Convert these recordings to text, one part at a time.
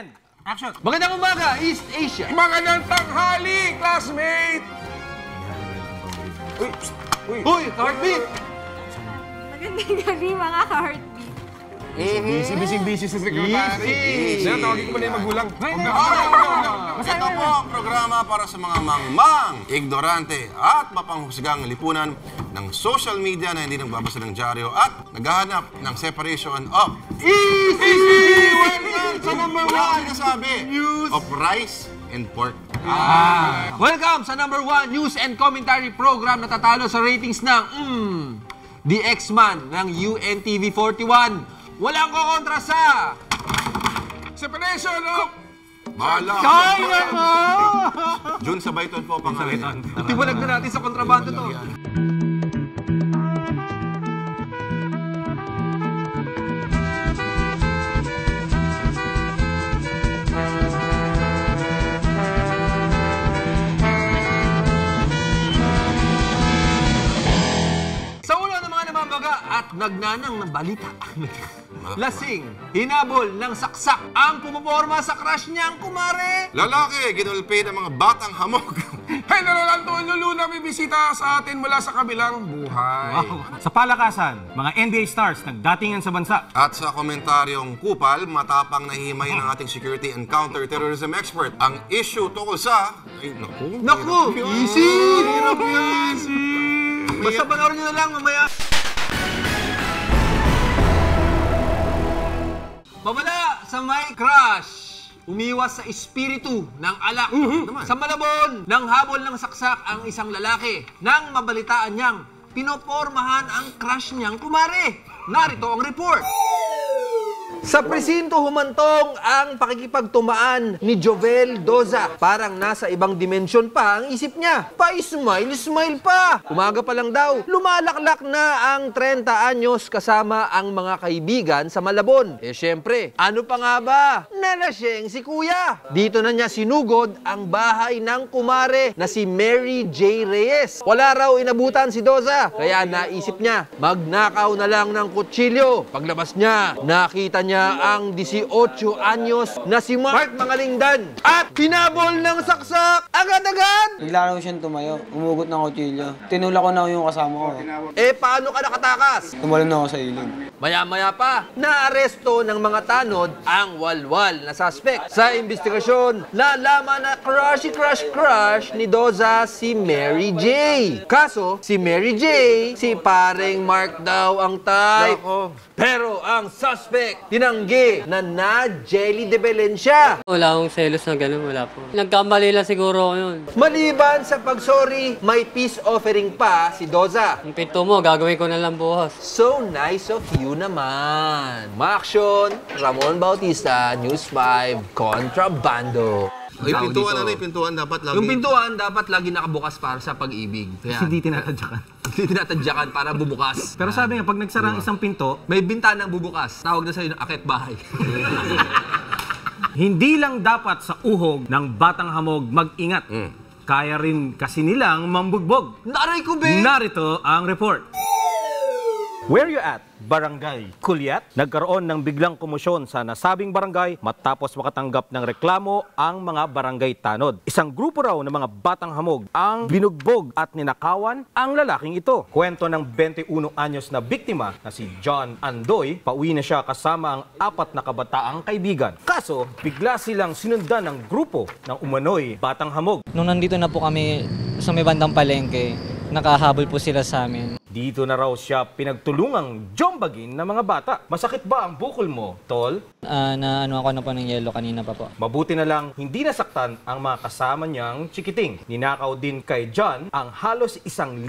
And action! Magandang umaga, East Asia! Magandang tanghali, classmate! Uy, heartbeat! Magandang gabi, mga ka-heartbeat. Busy sa secretary. Easy. Tawagin ko muna yung magulang. Ito po ang programa para sa mga mangmang, ignorante at mapanghusgang lipunan ng social media na hindi nagbabasa ng dyaryo at naghahanap ng separation of Welcome sa number wala one nasabi news of rice and pork. Welcome sa number one news and commentary program na tatalo sa ratings ng The X-Man ng UNTV 41. Walang kokontra sa Separation of... Bahala. Kaya nga! Jun Sabayton po pangalan. Itiwalag na natin sa kontrabando to. Sa ulo ng mga namamaga at nagnanang ng balita. Lasing, hinabol ng saksak ang pumaporma sa crush niyang kumare. Lalaki, ginulpi ng mga batang hamog. Hey, Narolanto Luna, may bisita sa atin mula sa kabilang buhay. Sa palakasan, mga NBA stars nagdatingan sa bansa. At sa komentaryong kupal, matapang na himay ng ating security and counter-terrorism expert. Ang issue tungkol sa... Ay, Naku! Easy! Hirap yan! Basta panoorin nyo na lang mamaya. Mabala sa may crush. Umiwas sa espiritu ng alak. Sa Malabon, nang habol ng saksak ang isang lalaki nang mabalitaan niyang pinopormahan ang crush niyang kumare. Narito ang report. Sa presinto humantong ang pakikipagtumaan ni Jovel Doza. Parang nasa ibang dimensyon pa ang isip niya. Pa-smile pa. Umaga pa lang daw, lumalaklak na ang 30 anyos kasama ang mga kaibigan sa Malabon. Eh syempre, ano pa nga ba? Nalaseng si kuya. Dito na niya sinugod ang bahay ng kumare na si Mary J. Reyes. Wala raw inabutan si Doza. Kaya naisip niya, magnakaw na lang ng kutsilyo. Paglabas niya, nakita niya ang 18 anyos na si Mark Mangalingdan at pinabol ng saksak agad-agad. Bigla raw siyang tumayo, umugot ng kutsilyo. Tinula ko na yung kasama ko. Eh paano ka nakatakas? Tumalon na ako sa ilog. Maya-maya pa, naaresto ng mga tanod ang walwal na suspect. Sa investigasyon, nalaman na crush ni Doza si Mary J. Kaso, si Mary J, si paring Mark daw ang type. Pero ang suspect, tinanggi na Jelly de Belen siya. Wala akong selos na gano'n, wala po. Nagkamali lang siguro ako yun. Maliban sa pagsorry, may peace offering pa si Doza. Yung pinto mo, gagawin ko na lang bukas. So nice of you naman. Maaksyon, Ramon Bautista, News 5, Kontrabando. Yung pintuan dapat lagi... Yung pintuan dapat lagi nakabukas para sa pag-ibig. Hindi tinatadyakan. Hindi tinatadyakan para bubukas. Pero sabi nga, pag nagsara ang isang pinto, May bintanang bubukas. Tawag na sa'yo ng akit bahay. hindi lang dapat sa uhog ng batang hamog mag-ingat. Kaya rin kasi nilang mambugbog. Naray ko, be! Narito ang report. Where you at? Barangay Kulyat. Nagkaroon ng biglang komosyon sa nasabing barangay matapos makatanggap ng reklamo ang mga barangay tanod. Isang grupo raw ng mga batang hamog ang binugbog at ninakawan ang lalaking ito. Kwento ng 21 anyos na biktima na si John Andoy, pauwi na siya kasama ang 4 na kabataang kaibigan. Kaso, bigla silang sinundan ng grupo ng umano'y batang hamog. Nung nandito na po kami sa may bandang palengke, nakahabol po sila sa amin. Dito na raw siya pinagtulungang jombagin ng mga bata. Masakit ba ang bukol mo, tol? Na ano ako na po ng yelo kanina pa po. Mabuti na lang hindi nasaktan ang mga kasama niyang chikiting. Ninakaw din kay John ang halos 1,000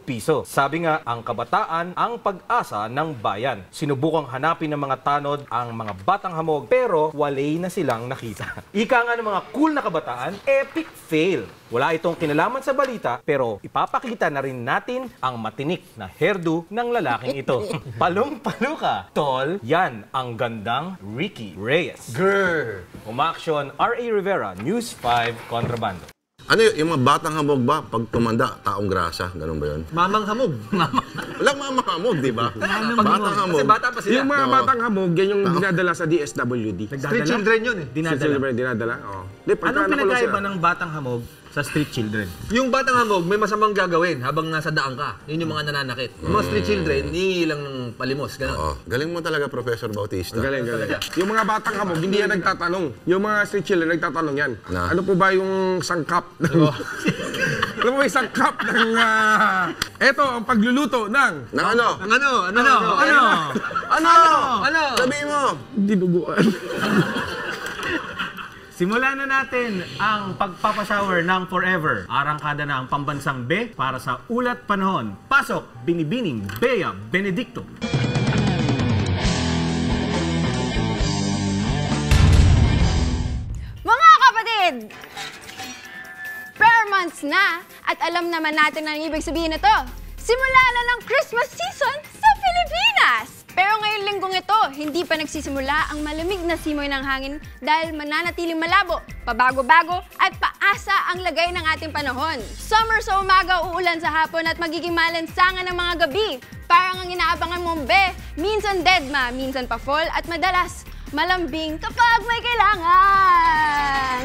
piso. Sabi nga, ang kabataan ang pag-asa ng bayan. Sinubukang hanapin ng mga tanod ang mga batang hamog pero walay na silang nakita. Ika nga ng mga cool na kabataan, epic fail. Wala itong kinalaman sa balita pero ipapakita na rin natin ang matinik na hairdo ng lalaking ito. Palong-palo ka, tol. Yan ang gandang Ricky Reyes. Grr! Umaksyon, R.A. Rivera, News 5, Kontrabando. Ano yung mga batang hamog ba? Pag tumanda, taong grasa. Ganun ba yun? Mamang hamog. Walang mamang hamog, di ba? Batang hamog. Kasi bata pa sila. Yung mga batang hamog, yan yung dinadala sa DSWD. Street children yun eh. Dinadala? Oo. Anong pinagkaiba ng batang hamog sa street children? Yung batang hamog, may masamang gagawin habang nasa daan ka. Yun yung mga nananakit. Yung mga street children, hihingi lang ng palimos. Ganun. Oo. Galing mo talaga, Professor Bautista. Galing. Yung mga batang hamog, hindi yan nagtatanong. Yung mga street children, nagtatanong yan. Na? Ano po ba yung sangkap ng... ano po ba yung sangkap ng... Eto, ang pagluluto ng... Na ano? Ano? Sabihin mo! Dinuguan. Simulan na natin ang pagpapashower ng Forever. Arangkada na ang pambansang B para sa ulat panahon. Pasok, Binibining Bea Benedicto. Mga kapatid! Prayer months na at alam naman natin ang ibig sabihin nito. Simula na ng Christmas season sa Pilipinas! Pero ngayong linggong ito, hindi pa nagsisimula ang malamig na simoy ng hangin dahil mananatiling malabo, pabago-bago at paasa ang lagay ng ating panahon. Summer sa umaga, uulan sa hapon at magiging malansangan ng mga gabi. Parang ang inaabangan mong minsan deadma, minsan pa fall at madalas malambing kapag may kailangan.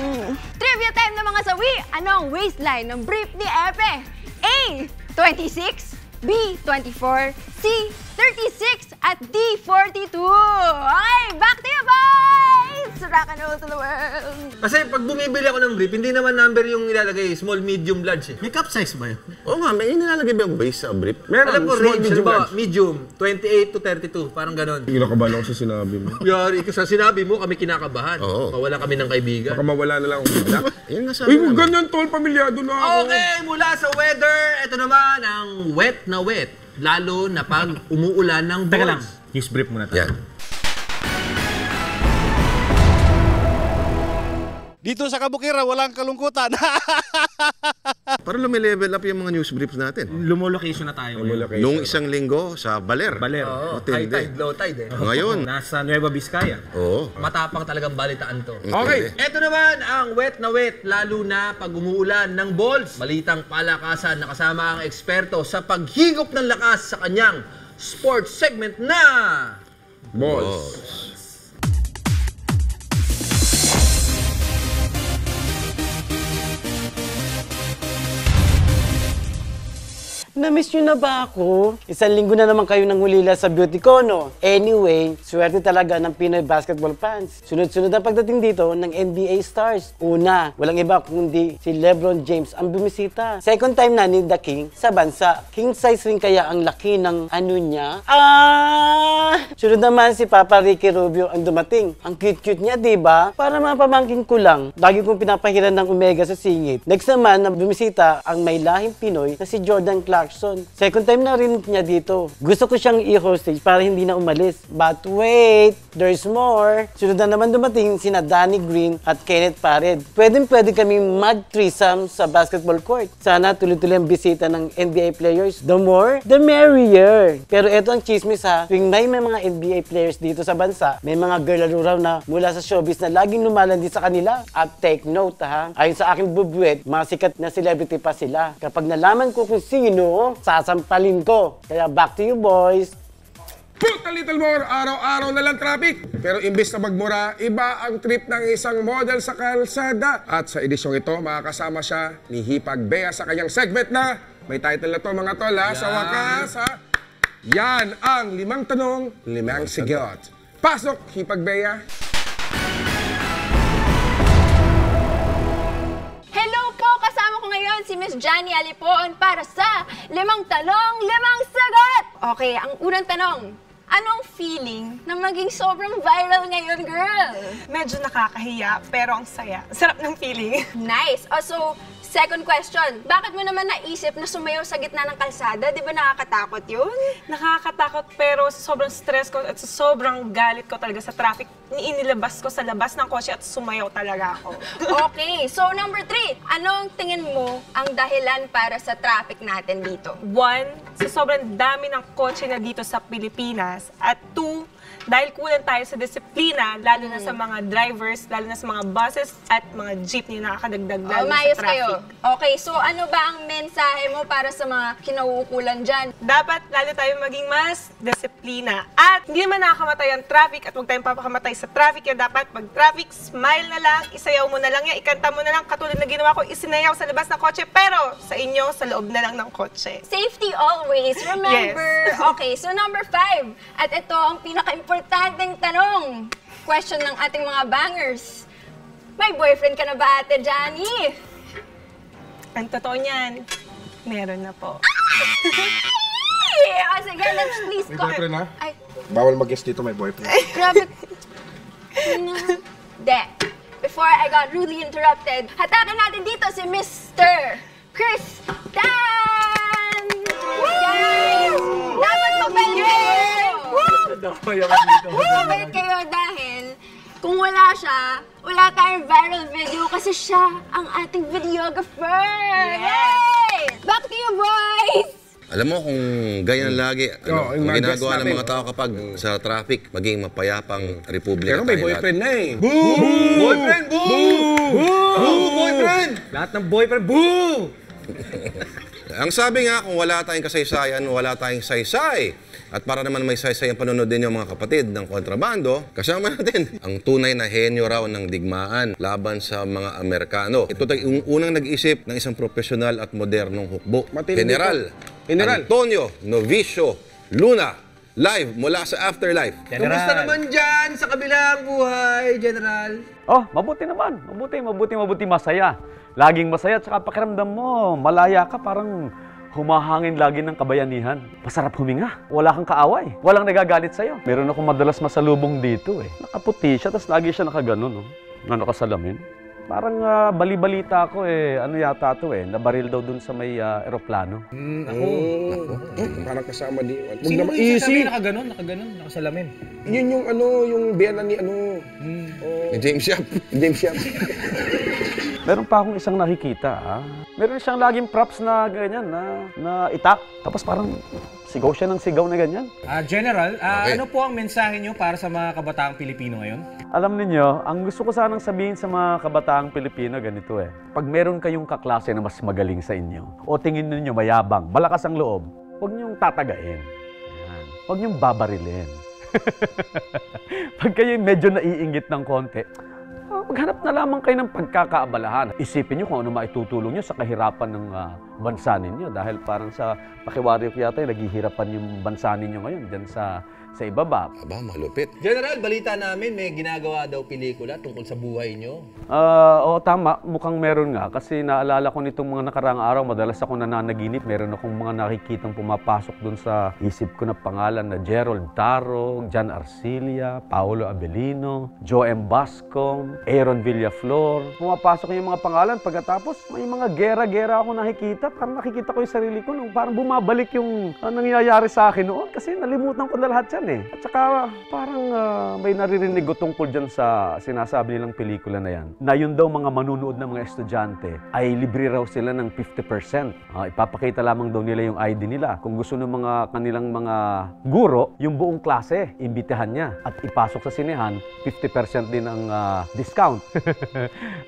Trivia time ng mga sawi! Ano ang waistline ng brief ni Epe? A. 26, B. 24, C. 36, at D. 42. Okay, back to you, boys! Rock and roll to the world! Kasi pag bumibili ako ng brief, hindi naman number yung nilalagay, small, medium, large eh. May cup size ba yun? Oo nga, may nilalagay ba yung waist sa brief? Meron, Alam ko, small, range, medium, ba? large. Medium, 28 to 32, parang ganon. Kinakabahan ako sa sinabi mo. Yari, sa sinabi mo, kami kinakabahan. Oo. Mawala kami ng kaibigan. Baka mawala na lang ako bigla. Yan nga sabi Uy, namin. ganyan tol, pamilyado na ako. Okay, mula sa weather, ito naman ang wet na wet. Lalo na pag umuulan ng Teka lang, balls. news brief muna tayo. Yan. Dito sa Kabukira, walang kalungkutan. Para lumilevel up yung mga news briefs natin. Lumolocation na tayo ngayon. Nung isang linggo sa Baler. Baler. Oo, Matindi. high tide, low tide eh. Ngayon. Nasa Nueva Vizcaya. Oo. Matapang talagang balitaan to. Okay. Ito naman ang wet na wet, lalo na pag umuulan ng balls. Balitang palakasan na kasama ang eksperto sa paghigop ng lakas sa kanyang sports segment na... Balls. Na-miss nyo na ba ako? Isang linggo na naman kayo nang hulila sa beauty ko, no? Anyway, swerte talaga ng Pinoy basketball fans. Sunod-sunod ang pagdating dito ng NBA stars. Una, walang iba kundi si LeBron James ang bumisita. Second time na ni The King sa bansa. King size rin kaya ang laki ng ano niya? Sunod naman si Papa Ricky Rubio ang dumating. Ang cute-cute niya, diba? Para mapamangkin ko lang, lagi kong pinapahiran ng Omega sa singit. Next naman na bumisita ang may lahing Pinoy na si Jordan Clarkson. Second time na rin niya dito. Gusto ko siyang i-hostage para hindi na umalis. But wait, there's more. Sunod na naman dumating sina Danny Green at Kenneth Pared. Pwede kaming mag-threesome sa basketball court. Sana tuloy-tuloy ang bisita ng NBA players. The more, the merrier. Pero eto ang chismis ha. Tuwing may mga NBA players dito sa bansa, may mga girl laro raw na mula sa showbiz na laging lumalandi sa kanila. At take note ha. Ayon sa aking bubuet, mga sikat na celebrity pa sila. Kapag nalaman ko kung sino, sasampalin ko. Kaya back to you, boys. Put a little more, araw-araw na lang traffic. Pero imbis na magmura, iba ang trip ng isang model sa kalsada. At sa edisyong ito, makakasama siya ni Hipag Bea sa kanyang segment na may title na to mga tol ha. Sa wakas ha. Yan ang 5 tanong, 5 sigot. Pasok, Hipag Bea. Hello po! Kasama ko ngayon si Miss Johnny Alipon para sa 5 tanong, 5 sagot! Okay, ang unang tanong. Anong feeling na maging sobrang viral ngayon, girl? Medyo nakakahiya, pero ang saya. Sarap ng feeling. Nice! So, second question. Bakit mo naman naisip na sumayaw sa gitna ng kalsada? Di ba nakakatakot yun? Nakakatakot, pero sobrang stress ko at sobrang galit ko talaga sa traffic. Inilabas ko sa labas ng kotse at sumayaw talaga ako. Okay, so number 3. Anong tingin mo ang dahilan para sa traffic natin dito? 1, sa sobrang dami ng kotse na dito sa Pilipinas. At 2, dahil kulang tayo sa disiplina, lalo na sa mga drivers, lalo na sa mga buses at mga jeepney na nakakadagdag lalo Umayos sa traffic. kayo. Okay, so ano ba ang mensahe mo para sa mga kinauukulan dyan? Dapat lalo tayo maging mas disiplina. At hindi naman nakakamatay ang traffic at huwag tayong papakamatay sa traffic. Kaya dapat pag traffic, smile na lang, isayaw mo na lang yan, ikanta mo na lang katulad na ginawa ko, isinayaw sa labas ng kotse, pero sa inyo, sa loob na lang ng kotse. Safety always, remember. Yes. Okay, so number 5. At ito ang pinaka-importanteng tanong. Question ng ating mga bangers. May boyfriend ka na ba, Ate Johnny? Ang totoo niyan, meron na po. O sige, let's please May go. boyfriend na? Ay, Bawal mag-guess dito, may boyfriend. grabe. De, before I got rudely interrupted, hatakin natin dito si Mr. Chris Dan! Guys, dapat mabait kayo! Mabait kayo dahil kung wala siya, wala tayong viral video kasi siya ang ating videographer! Yay! Back to you, boys! Alam mo kung ganyan lagi, yung ang mga ginagawa guests ng mga tao kapag sa traffic, maging mapayapang republika Pero may tayo boyfriend na eh. Boo! Boyfriend! Boo! Boo! Boyfriend! Lahat ng boyfriend, boo! Ang sabi nga, kung wala tayong kasaysayan, wala tayong saysay. At para naman may saysay ang panonood din yung mga kapatid ng kontrabando, kasama natin ang tunay na henyo raw ng digmaan laban sa mga Amerikano. Ito yung unang nag-isip ng isang profesional at modernong hukbo. General Antonio Novicio Luna, live mula sa Afterlife. Kumusta naman dyan sa kabilang buhay, General? Oh, mabuti naman. Mabuti masaya. Laging masaya at saka pakiramdam mo, malaya ka, parang humahangin lagi ng kabayanihan. Masarap huminga. Wala kang kaaway. Walang nagagalit sa'yo. Meron akong madalas masalubong dito eh. Nakaputi siya, tapos lagi siya nakaganon. No? Nakasalamin. Parang bali-balita ako eh, ano yata to eh, nabaril daw dun sa may eroplano. Parang kasama di. Huwag Sino naman yung easy. nakaganon, nakasalamin? Yun yung yung biyana ni James Yap. James Yap. Meron pa akong isang nakikita. Meron siyang laging props na ganyan, na itak. Tapos parang sigaw siya ng sigaw na ganyan. General, ano po ang mensahe niyo para sa mga kabataang Pilipino ngayon? Alam niyo, ang gusto ko sanang sabihin sa mga kabataang Pilipino ganito eh. Pag meron kayong kaklase na mas magaling sa inyo, o tingin niyo mayabang, malakas ang loob, huwag niyong tatagain. Yan. Huwag niyong babarilin. Pag kayo medyo naiinggit ng konti, maghanap na lamang kayo ng pagkakaabalahan. Isipin niyo kung ano maitutulong niyo sa kahirapan ng bansa ninyo. Dahil parang sa pakiwari ko yata, naghihirapan yung bansa ninyo ngayon dyan sa ibaba. Aba, malupit. General, balita namin may ginagawa daw pelikula tungkol sa buhay nyo. Oo, tama. Mukhang meron nga. Kasi naalala ko nitong mga nakaraang araw, madalas ako nananaginip. Meron akong mga nakikitang pumapasok dun sa isip ko na pangalan na Gerald Tarog, John Arcilia, Paolo Abelino, Joe M. Bascom, Aaron Villaflor. Pumapasok yung mga pangalan. Pagkatapos, may mga gera-gera ako nakikita. Parang nakikita ko yung sarili ko nung parang bumabalik yung nangyayari sa akin noon. Kasi nalimutan ko na lahat yan eh. At saka parang may naririnig ko tungkol dyan sa sinasabi nilang pelikula na yan. Na yun daw mga manunood ng mga estudyante ay libre raw sila ng 50%. Ipapakita lamang daw nila yung ID nila. Kung gusto ng mga kanilang mga guro, yung buong klase, imbitahan niya. At ipasok sa sinehan, 50% din ang discount.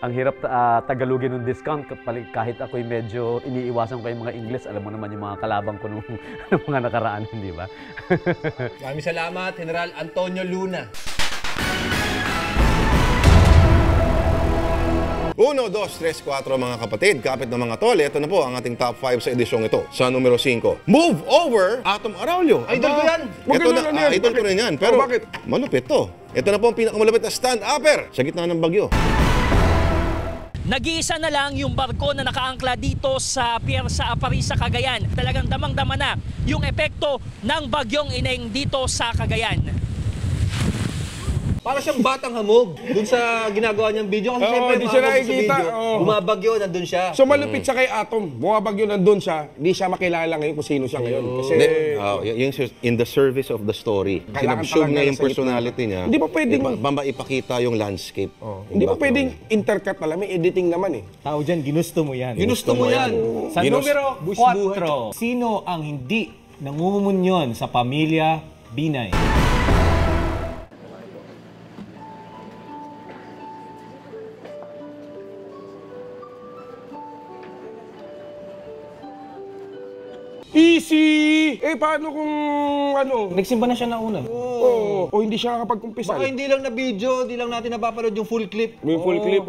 Ang hirap tagalugin ng discount kahit ako'y medyo iniiwasan ko yung mga English. Alam mo naman yung mga kalabang ko nung mga nakaraan, hindi ba? Maraming salamat, General Antonio Luna. 1, 2, 3, 4 mga kapatid, kapit ng mga tol. Ito na po ang ating top 5 sa edisyong ito. Sa numero 5, Move Over, Atom Araulio. Idol ko yan. Ito na, idol ko rin yan. Pero malupit to. Ito na po ang pinakamalupit na stand-upper sa gitna ng bagyo. Nag-iisa na lang yung barko na nakaangkla dito sa pier sa Aparisa, Cagayan. Talagang damang-dama na yung epekto ng bagyong Ineng dito sa Cagayan. Para siyang batang hamog dun sa ginagawa niyang video. Kasi siyempre, di siya nakikita. Bumabagyo, nandun siya. So malupit sa kay Atom. Bumabagyo nandun siya. Di siya makilala ngayon kung sino siya ngayon. Kasi yung in the service of the story. Sinubsub na yung personality niya. Hindi pa pwedeng ipakita yung landscape. Hindi pa pwedeng intercut pala. May editing naman eh. Tao dyan, ginusto mo yan. Ginusto mo yan. Sa numero 4, sino ang hindi nangungumunyon sa pamilya Binay? Easy! Paano kung ano? Nagsimba na siya nauna. Oo. O hindi siya nakapag-kumpisal. Baka hindi lang na video, hindi lang natin napapanood yung full clip. May full clip,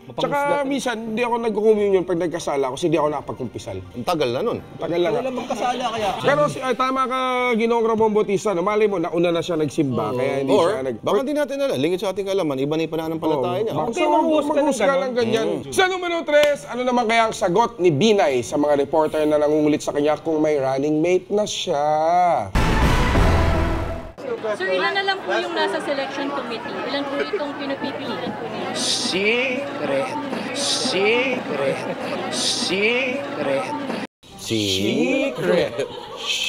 Tsaka minsan, hindi ako nag-communion pag nagkasala kasi hindi ako nakapag-kumpisal. Ang tagal na nun. Tagal lang. Wala magkasala kaya. Pero tama ka, Ginoong Ramon Bautista, no? Malay mo, nauna na siya nagsimba, kaya hindi siya baka di natin alam, lingid sa ating kalaman, iba na yung pananampalataya niya. So, mag-husga lang ganyan. Sa numero 3, ano naman kaya ang sagot ni Binay sa mga reporter na nangungulit sa kanya kung may running mate na siya? Sir, ilan na lang po yung nasa selection committee? Ilan po itong pinapipilian po niya? Secret. Secret. Secret. Secret.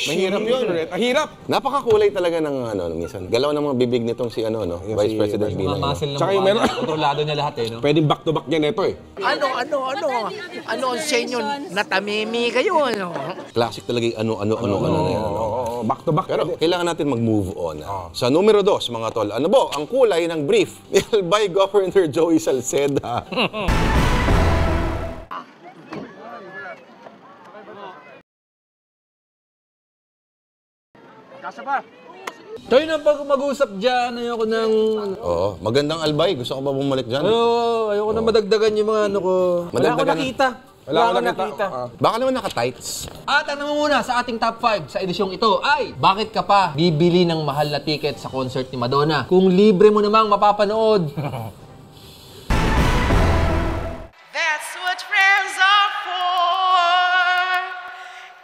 Mahirap yun. Hirap. Napakakulay talaga ng minsan. Galaw ng mga bibig nitong si Vice President Binay. Tsaka yung meron. Kontrolado niya lahat no? Pwedeng back to back niya neto Ano ang sa inyo? Natamimi kayo, ano? Classic talaga yung ano na yan. Back to back. Pero kailangan natin mag-move on. Sa numero 2, mga tol, ano ba ang kulay ng brief by Governor Joey Salceda? Kasa pa. Tayo na pag mag-usap dyan, ayoko ng... Oo, magandang albay. Gusto ko ba bumalik dyan? Ayoko na madagdagan yung mga ko. Wala ko nakita. Wala ko nakita. Baka naman naka-tights. At ano muna sa ating top 5 sa edisyong ito ay, bakit ka pa bibili ng mahal na ticket sa concert ni Madonna kung libre mo namang mapapanood? That's what friends are for.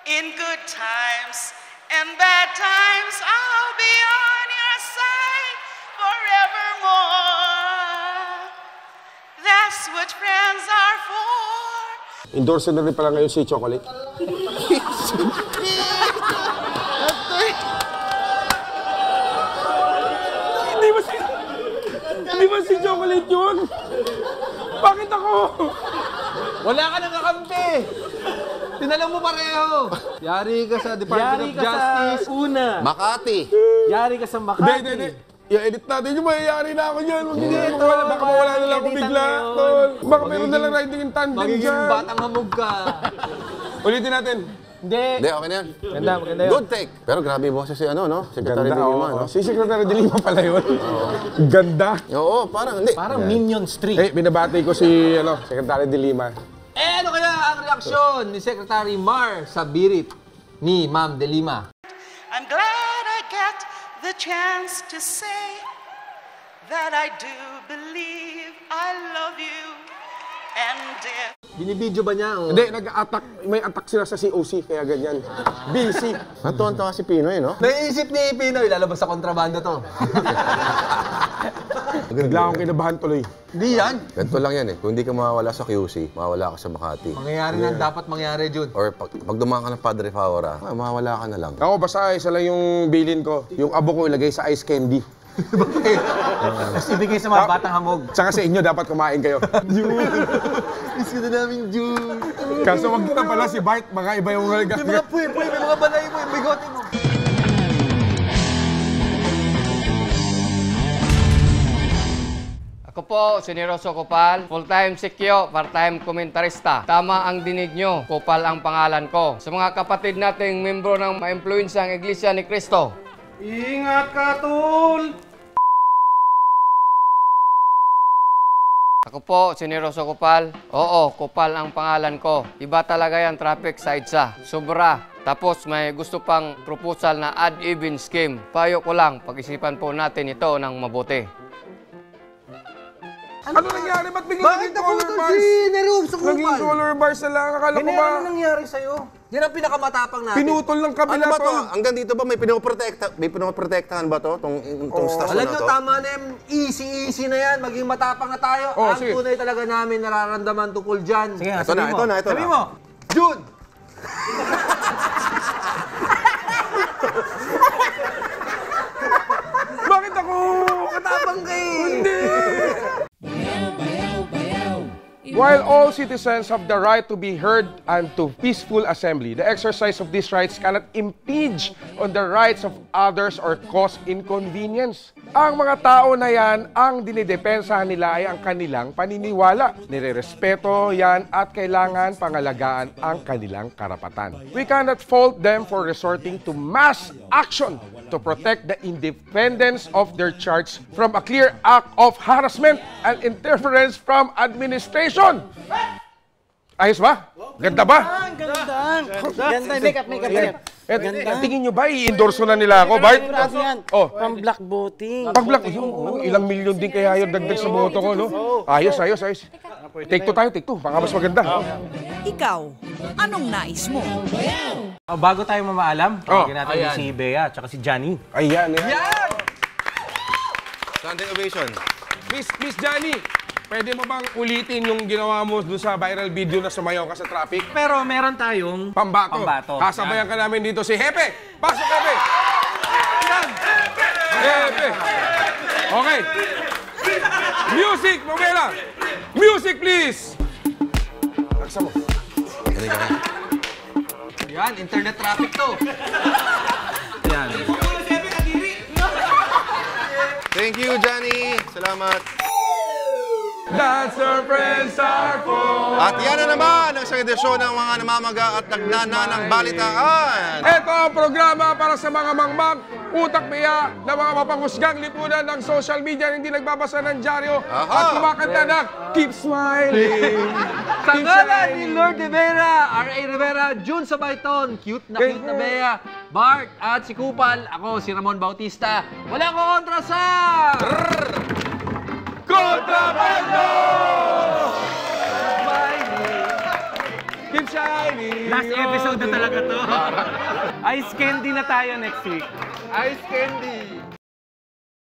In good times and bad times, I'll be on your side forevermore. That's what friends are for. Endorser na rin pala ngayon si Chocolate. Hindi ba si Chocolate yun? Bakit ako? Wala ka nang kakampi! Tinala mo pareho! Yari ka sa Department of Justice. Una. Makati. Yari ka sa Makati. Hindi. I-edit natin yung mayayari na ako dyan. Baka mawala na lang ako bigla. Baka meron na lang riding in tandem dyan. Magiging batang hamog ka. Ulitin natin. Hindi, okay na yan. Maganda yun. Good take. Pero grabe boses si Secretary de Lima, no? Si Secretary de Lima pala yun. Ganda. Oo, parang hindi. Parang Minion Street. Binabati ko si Secretary de Lima. Ano kaya ang reaksyon ni Secretary Mar sa birit ni Ma'am de Lima? I'm glad I get the chance to say that I do believe I love you and if... Binibidyo ba niya? Hindi, nag-attack. May attack sila sa COC, kaya ganyan. Busy. Natuwan-tawa si Pinoy, no? Naisip ni Pinoy, lalabas sa kontrabando to. Bigla akong kinabahan tuloy. Hindi yan. Ganito lang yan Kung hindi ka mawawala sa QC, mawawala ka sa Makati. Mangyayari na dapat mangyari, Jun. Or pag dumaan ka ng Padre Faura, mawawala ka na lang. Ako, basta isa lang yung bilin ko. Yung abo ko ilagay sa ice candy. Bakit? Tapos ibigay sa mga batang hamog. Tsaka sa inyo, dapat kumain kayo. Miss ko na namin, Jun. Kaso wag na pala si Bart, mga iba yung mga... May mga puy, may mga balay mo, yung bigote mo. Ako po, si Neroso Kupal, full-time sikyo, part-time komentarista. Tama ang dinig nyo, Kupal ang pangalan ko. Sa mga kapatid nating membro ng ma-influensyang Iglesia ni Cristo. Ingat ka, tol! Ako po, si Neroso Kupal. Oo, Kupal ang pangalan ko. Iba talaga yan, traffic sa EDSA. Sobra. Tapos may gusto pang proposal na odd-even scheme. Payo ko lang, pag-isipan po natin ito ng mabuti. Ano nangyari? Ba't bigla naging color bars? Naging color bars na lang. Akala ko ba? Ano nangyari sa'yo? Yan ang pinakamatapang natin. Pinutol ng kabila ba to? Hanggang dito ba may pinoprotektahan ba to? Tong stasyon Alam na nyo, to? tama na yan. Easy na yan. Maging matapang na tayo. Ang tunay talaga namin nararamdaman tungkol dyan. Sige, ito na. Sabi mo, June! Bakit ako? Matapang ka eh! Hindi! While all citizens have the right to be heard and to peaceful assembly, the exercise of these rights cannot impinge on the rights of others or cause inconvenience. Ang mga tao na yan, ang dinidepensahan nila ay ang kanilang paniniwala. Nirerespeto yan at kailangan pangalagaan ang kanilang karapatan. We cannot fault them for resorting to mass action to protect the independence of their church from a clear act of harassment and interference from administration. Ayos ba? Ganda ba? Ganda. Makeup. Tingin nyo ba, i-endorso na nila ako, Bart? Oh. Pang black voting. Pang black, ilang milyon din kaya yung dagdag sa boto ko, no? Ayos. Take 2 tayo, take 2. Baka mas maganda. Ikaw, anong nais mo? Bago tayo mamaalam, tawagin natin si Bea at si Johnny. Ayan. Standing ovation. Miss Johnny, pwede mo bang ulitin yung ginawa mo doon sa viral video na sumayaw ka sa traffic? Pero meron tayong pambato. Kasabayan ka namin dito si Hepe. Pasok, Hepe! Hepe! Okay. Music, Mamela! Music, please! Laksa mo. Yan, internet traffic to. Yan. Thank you, Johnny. Salamat. That's our friends are for. At yan na naman ang isang edisyon ng mga namamaga at nagnananang balitaan. Ito ang programa para sa mga mangmang, utak biya na mga mapanghusgang lipunan ng social media na hindi nagbabasa ng dyaryo at kumakanta ng Keep Smiling. Sa ngalan ni Lord Rivera, R.A. Rivera, June Sabayton, cute na Bea, Bart at si Kupal, ako si Ramon Bautista. Walang kontra sa... Kontrabando! Keep shining! Last episode na talaga to. Ice candy na tayo next week. Ice candy!